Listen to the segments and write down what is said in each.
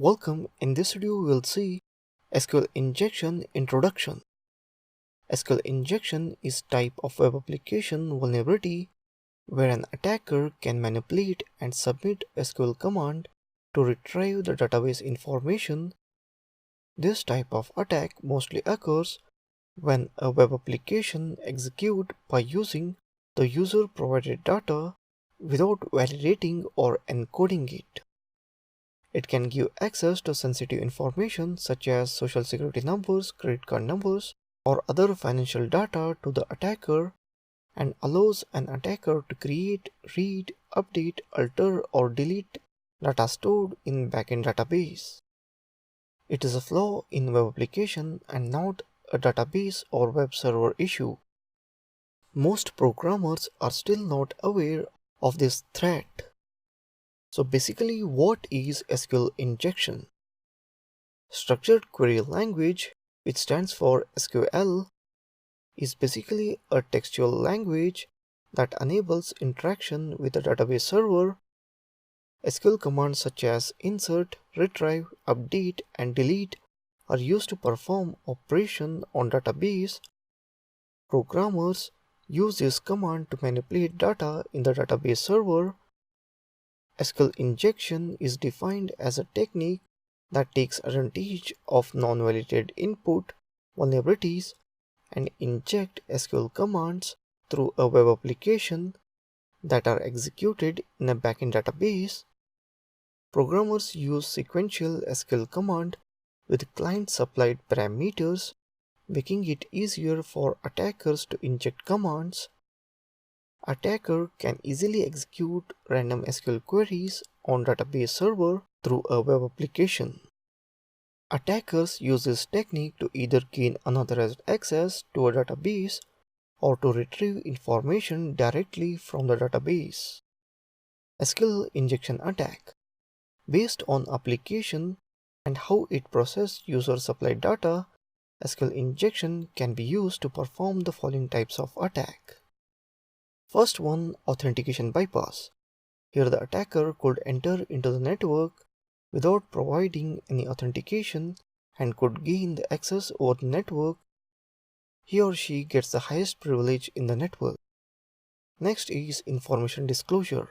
Welcome. In this video, we'll see SQL Injection Introduction. SQL Injection is type of web application vulnerability where an attacker can manipulate and submit SQL command to retrieve the database information. This type of attack mostly occurs when a web application executes by using the user-provided data without validating or encoding it. It can give access to sensitive information such as social security numbers, credit card numbers, or other financial data to the attacker and allows an attacker to create, read, update, alter, or delete data stored in backend database. It is a flaw in web application and not a database or web server issue. Most programmers are still not aware of this threat. So basically, what is SQL injection? Structured Query Language, which stands for SQL, is basically a textual language that enables interaction with the database server. SQL commands such as insert, retrieve, update, and delete are used to perform operation on database. Programmers use this command to manipulate data in the database server. SQL injection is defined as a technique that takes advantage of non-validated input vulnerabilities and inject SQL commands through a web application that are executed in a backend database. Programmers use sequential SQL command with client-supplied parameters, making it easier for attackers to inject commands. Attacker can easily execute random SQL queries on database server through a web application. Attackers use this technique to either gain unauthorized access to a database or to retrieve information directly from the database. SQL injection attack. Based on application and how it processes user-supplied data, SQL injection can be used to perform the following types of attack. First one, authentication bypass. Here the attacker could enter into the network without providing any authentication and could gain the access over the network. He or she gets the highest privilege in the network. Next is information disclosure.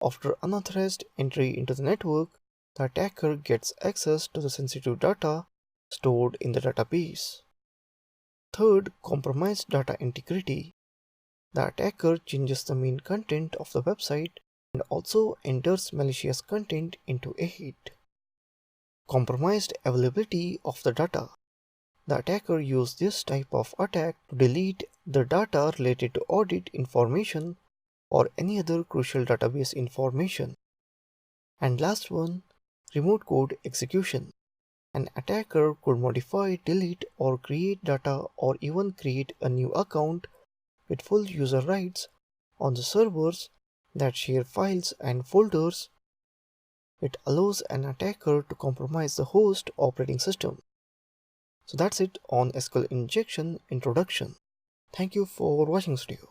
After unauthorized entry into the network, the attacker gets access to the sensitive data stored in the database. Third, compromised data integrity. The attacker changes the main content of the website and also enters malicious content into it. Compromised availability of the data. The attacker uses this type of attack to delete the data related to audit information or any other crucial database information. And last one, remote code execution. An attacker could modify, delete, or create data or even create a new account with full user rights on the servers that share files and folders. It allows an attacker to compromise the host operating system. So that's it on SQL Injection Introduction. Thank you for watching this video.